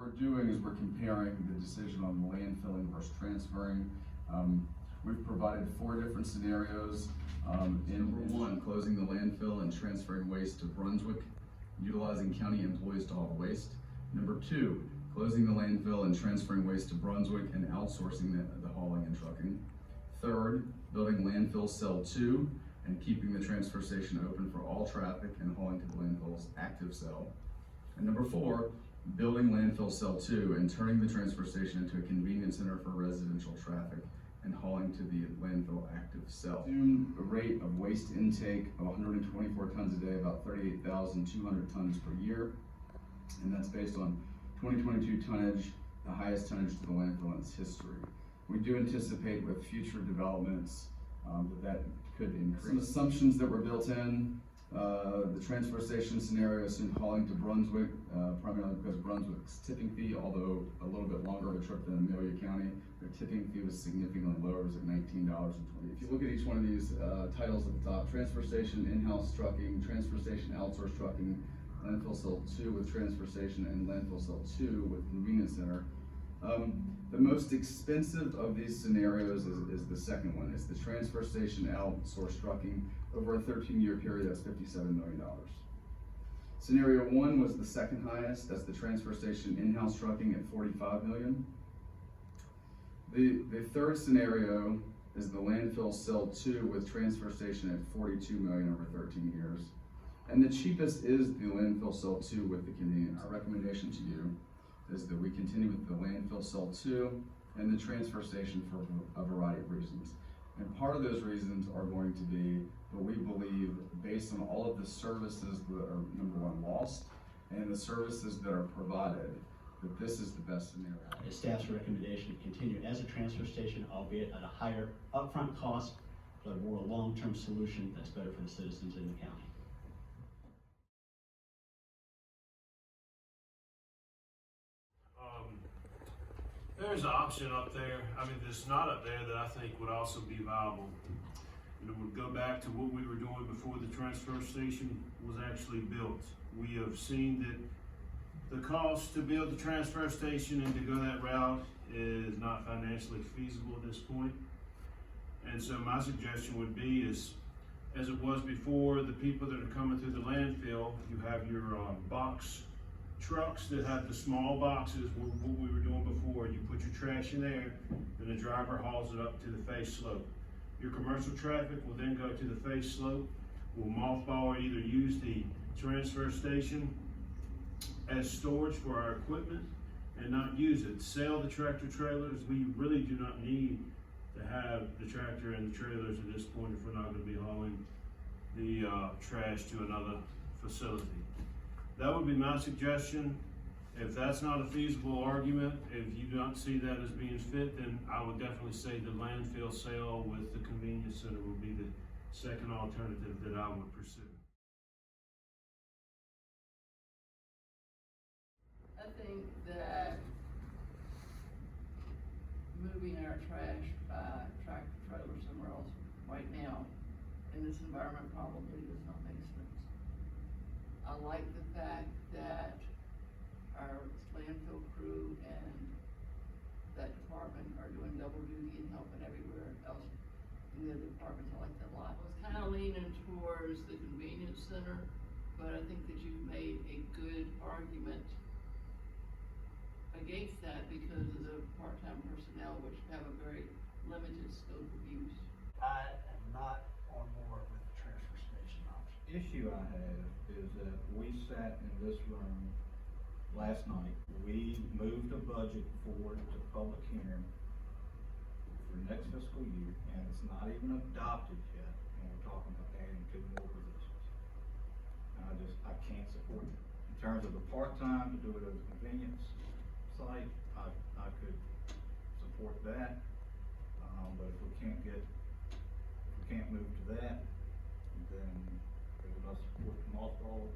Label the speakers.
Speaker 1: we're doing is we're comparing the decision on landfilling versus transferring. We've provided 4 different scenarios. Number 1, closing the landfill and transferring waste to Brunswick, utilizing county employees to haul the waste. Number 2, closing the landfill and transferring waste to Brunswick and outsourcing the hauling and trucking. Third, building landfill cell 2 and keeping the transfer station open for all traffic and hauling to the landfill's active cell. And number 4, building landfill cell 2 and turning the transfer station into a convenience center for residential traffic and hauling to the landfill active cell. Assume a rate of waste intake of 124 tons a day, about 38,200 tons per year. And that's based on 2022 tonnage, the highest tonnage to the landfill in its history. We do anticipate with future developments that could increase. Some assumptions that were built in, the transfer station scenario assumed hauling to Brunswick, primarily because Brunswick's tipping fee, although a little bit longer of a trip than Amelia County, their tipping fee was significantly lower, it was at $19.20. If you look at each one of these titles at the top, transfer station in-house trucking, transfer station outsourced trucking, landfill cell 2 with transfer station, and landfill cell 2 with convenience center. The most expensive of these scenarios is the second one. It's the transfer station outsourced trucking. Over a 13-year period, that's $57 million. Scenario 1 was the second highest. That's the transfer station in-house trucking at $45 million. The third scenario is the landfill cell 2 with transfer station at $42 million over 13 years. And the cheapest is the landfill cell 2 with the convenience. Our recommendation to you is that we continue with the landfill cell 2 and the transfer station for a variety of reasons. And part of those reasons are going to be that we believe, based on all of the services that are, number 1, lost, and the services that are provided, that this is the best scenario.
Speaker 2: It's staff's recommendation to continue as a transfer station, albeit at a higher upfront cost, but a more long-term solution that's better for the citizens in the county.
Speaker 3: There's an option up there, there's not up there that I think would also be viable. We'll go back to what we were doing before the transfer station was actually built. We have seen that the cost to build the transfer station and to go that route is not financially feasible at this point. And so my suggestion would be is, as it was before, the people that are coming through the landfill, you have your box trucks that have the small boxes, what we were doing before. You put your trash in there and the driver hauls it up to the face slope. Your commercial traffic will then go to the face slope. We'll mothball or either use the transfer station as storage for our equipment and not use it. Sell the tractor trailers. We really do not need to have the tractor and the trailers at this point if we're not going to be hauling the trash to another facility. That would be my suggestion. If that's not a feasible argument, if you don't see that as being fit, then I would definitely say the landfill sale with the convenience center would be the second alternative that I would pursue.
Speaker 4: I think that moving our trash by tractor trailer somewhere else right now in this environment probably does not make sense. I like the fact that our landfill crew and that department are doing double duty and helping everywhere else in the other departments. I like that a lot. I was kind of leaning towards the convenience center, but I think that you've made a good argument against that because of the part-time personnel, which have a very limited scope of use.
Speaker 5: I am not on board with the transfer station option.
Speaker 6: Issue I have is that we sat in this room last night. We moved a budget forward to public hearing for next fiscal year, and it's not even adopted yet, and we're talking about adding 2 more positions. I can't support it. In terms of the part-time to do it as a convenience site, I could support that, but if we can't move to that, then we must support the mothball